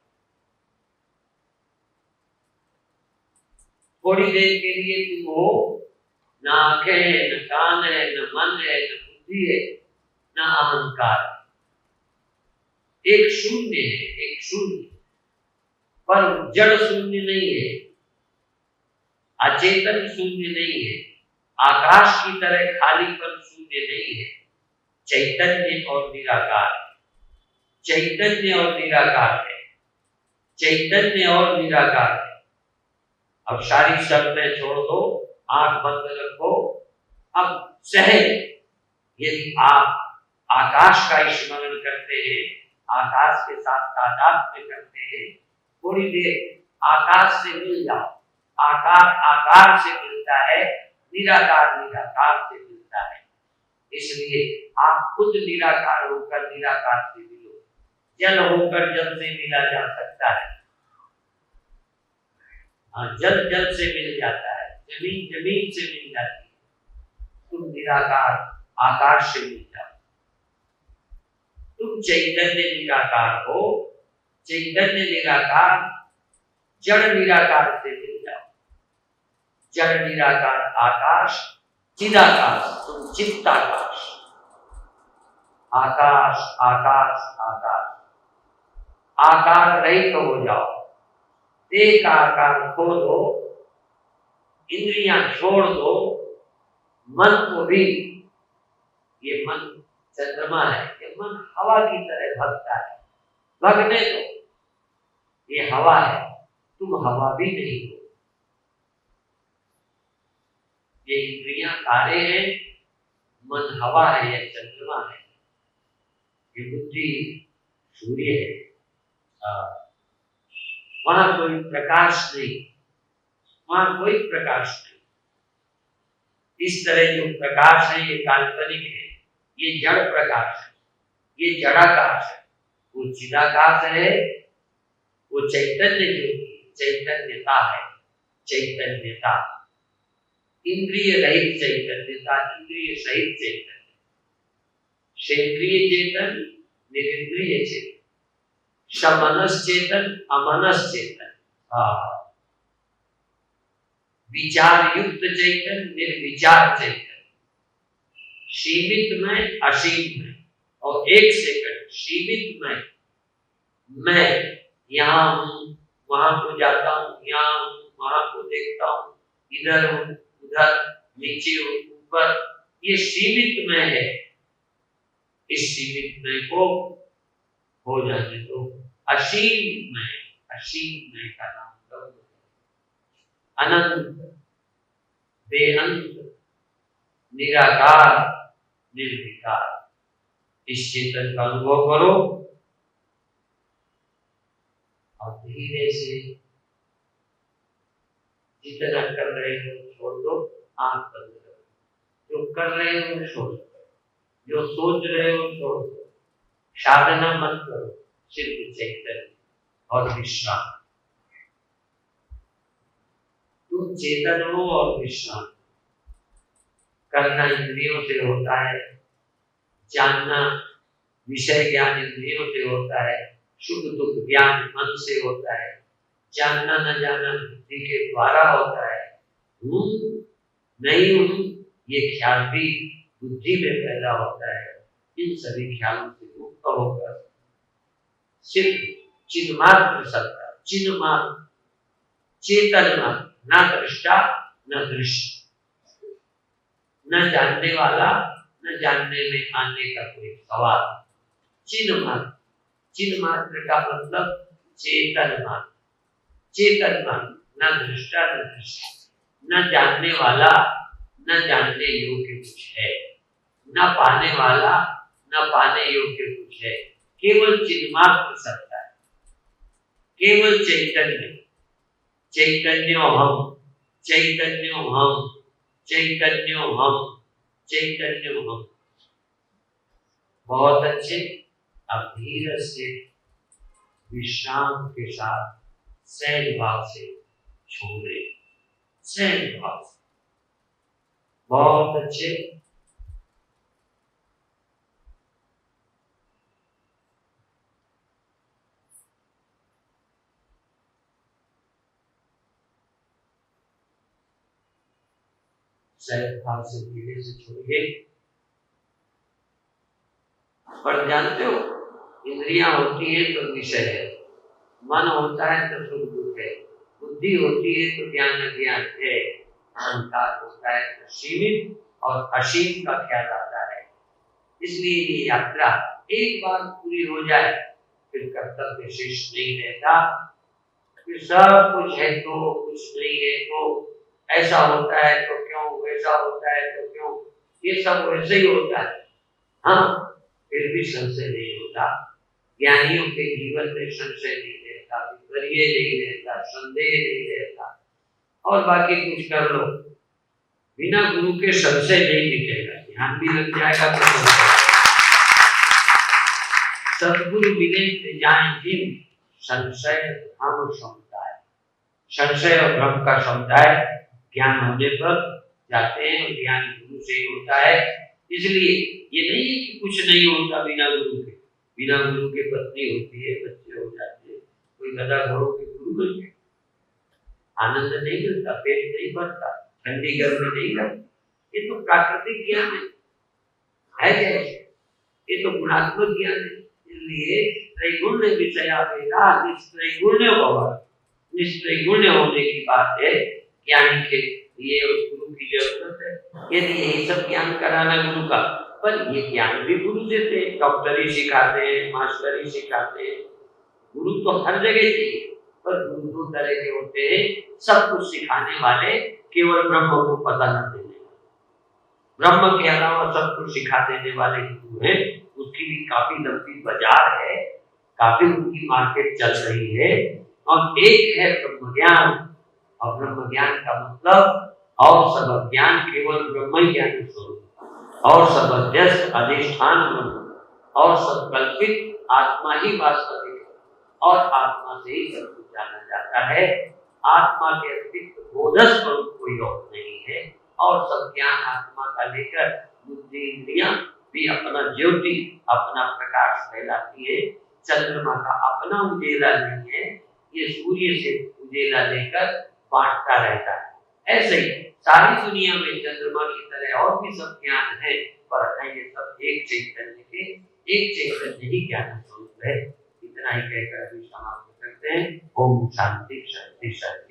थोड़ी देर के लिए तुम हो, न आंखें है, न कान है, न मन है, न बुद्धि है, न अहंकार। एक शून्य है, एक शून्य, पर जड़ शून्य नहीं है, अचेतन शून्य नहीं है, आकाश की तरह खालीपन शून्य नहीं है। चैतन्य और निराकार है, चैतन्य और निराकार है, चैतन्य और निराकार है। अब सारी शर्तें छोड़ दो, आंख बंद रखो। अब सहज यदि आप आकाश का स्मरण करते हैं, आकाश के साथ तादात्म्य करते हैं, थोड़ी देर आकाश से मिल जाओ। आकार आकार से मिलता है, निराकार निराकार से मिलता है। इसलिए आप खुद निराकार होकर निराकार से मिलो। जल होकर जल से मिला जा सकता है, जल जल से मिल जाता है, जमीन जमीन से मिल जाती है। तुम निराकार आकाश से मिल जाओ। तुम चैतन्य निराकार हो, चैतन्य निराकार जड़ निराकार से मिल जाओ। जड़ निराकार आकाश, चिदाकाश, तुम चित्ताकाश। आकाश आकाश आकाश, आकार रहित हो जाओ। देह का आकार खो दो, इंद्रियां छोड़ दो, मन को भी, ये मन चंद्रमा है, ये मन हवा की तरह भगता है, भगने दो। ये हवा है, तुम हवा भी नहीं हो। ये इंद्रियां तारे हैं, मन हवा है या चंद्रमा है, ये बुद्धि सूर्य है। वहां कोई प्रकाश नहीं, वहां कोई प्रकाश नहीं। इस तरह जो प्रकाश है ये काल्पनिक है, ये जड़ प्रकाश है, ये जड़ाकाश है। वो चिदाकाश है, वो चैतन्य ज्योति, चैतन्यता है, चैतन्यता, इंद्रिय रहित चैतन्यता, इंद्रिय सहित चैतन्य, क्षेत्रीय चेतन, निरिंद्रिय चेतन, समनस चेतन, अमनस चेतन, विचार युक्त चैतन, निर्विचार चैतन, सीमित में, असीम में। और एक सेकंड सीमित में, मैं यहाँ हूँ, वहां को जाता हूँ, यहाँ हूँ, वहां को देखता हूँ, इधर हूँ, उधर, नीचे हूँ, ऊपर, ये सीमित में है। इस सीमित में को हो जाने दो असीम में। असीम में का नाम ब्रह्म है, अनंत, बेअंत, निराकार, निर्विकार। इस चेतन का अनुभव करो और धीरे से जितना कर रहे हो छोड़ दो, आंख बंद करो। जो कर रहे हो छोड़ दो, जो सोच रहे हो छोड़ दो, साधना मत करो, सिर्फ चैतन्य और विश्राम। तुम चेतन हो और विश्राम। करना इंद्रियों से होता है, जानना विषय ज्ञान इंद्रियों से होता है, सुख दुख ज्ञान मन से होता है, जानना न जानना बुद्धि के द्वारा होता है। हूँ नहीं हूँ ये ख्याल भी बुद्धि में पैदा होता है। इन सभी ख्यालों से मुक्त होकर सिर्फ चिन्मात्र सत्ता, चिन्ह मात्र, चेतन मात्र, न दृष्टा न दृश्य, न जानने वाला न जानने में आने का कोई सवाल। चिन्ह मात्र, चिन्ह मात्र का मतलब चेतन मात्र, चेतन मात्र, न दृष्टा न दृश्य, न जानने वाला न जानने योग्य कुछ है, न पाने वाला न पाने योग्य कुछ है। केवल चिन्ह मात्र सत्ता है, केवल चैतन्य। चैतन्यो हम, चैतन्यो हम, चैतन्यो हम, चैतन्यो हम। बहुत अच्छे। अब धीरे से विश्राम के साथ सहज भाव से छोड़े, सहज भाव से। बहुत अच्छे। सहज भाव से धीरे से छोड़िए। पर जानते हो, इंद्रियां होती है तो विषय है, मन होता है तो सुख दुख है, बुद्धि होती है तो ज्ञान अज्ञान है, अहंकार होता है तो सीमित और असीम का ख्याल आता है। इसलिए ये यात्रा एक बार पूरी हो जाए फिर कर्तव्य शेष नहीं रहता। कि सब कुछ है तो कुछ नहीं है तो, ऐसा होता है तो क्यों, वैसा होता है तो क्यों, ये सब वैसे ही होता है। हाँ, फिर भी संशय नहीं होता। ज्ञानियों के जीवन में संशय नहीं रहता, विपर्य नहीं रहता, संदेह नहीं रहता। और बाकी कुछ कर लो, बिना गुरु के संशय नहीं मिटेगा। ध्यान भी लग जाएगा तो सदगुरु मिले ते जाए जिन, संशय भ्रम समुदाय। संशय और भ्रम का समुदाय ज्ञान होने पर जाते हैं, और ज्ञान गुरु से ही होता है। इसलिए ये नहीं है कि कुछ नहीं होता बिना गुरु के। बिना गुरु के पत्नी होती है, बच्चे हो जाते हैं, कोई गधा घोड़ों के गुरु बन गए, आनंद नहीं मिलता, पेट नहीं भरता, ठंडी गर्मी नहीं लगती। ये तो प्राकृतिक ज्ञान है जैसे, ये तो गुणात्मक ज्ञान है। इसलिए त्रैगुण्य विषया वेदा निस्त्रैगुण्य भव, निस्त्रैगुण्य होने की बात है ज्ञान के लिए, और गुरु की जरूरत है। यदि यही सब ज्ञान कराना गुरु का, पर ये ज्ञान भी गुरु देते हैं, डॉक्टरी सिखाते हैं, मास्टरी सिखाते हैं। गुरु तो हर जगह चाहिए, पर गुरु दो तरह के होते हैं, सब कुछ सिखाने वाले, केवल ब्रह्म को पता न देने। ब्रह्म के अलावा सब कुछ सिखा देने वाले गुरु हैं, उसकी भी काफी लंबी बाजार है, काफी उनकी मार्केट चल रही है। और एक है ब्रह्म ज्ञान, और ब्रह्म ज्ञान का मतलब और सब ज्ञान केवल ब्रह्म ज्ञान स्वरूप, और सब अध्यस्त अधिष्ठान ब्रह्म, और सब कल्पित आत्मा ही वास्तविक, और आत्मा से ही सब कुछ जाना जाता है। आत्मा के अतिरिक्त बोधस स्वरूप कोई और नहीं है, और सब ज्ञान आत्मा का लेकर बुद्धि इंद्रियां भी अपना ज्योति, अपना प्रकाश फैलाती है। चंद्रमा का अपना उजेला नहीं है, ये सूर्य से उजेला लेकर बांटता रहता है। ऐसे ही सारी दुनिया में चंद्रमा की तरह और भी सब ज्ञान है, पर ये सब एक चैतन्य के, एक चैतन्य ही ज्ञान स्वरूप है। इतना ही कहकर अभी समाप्त करते हैं। ओम शांति शांति शांति।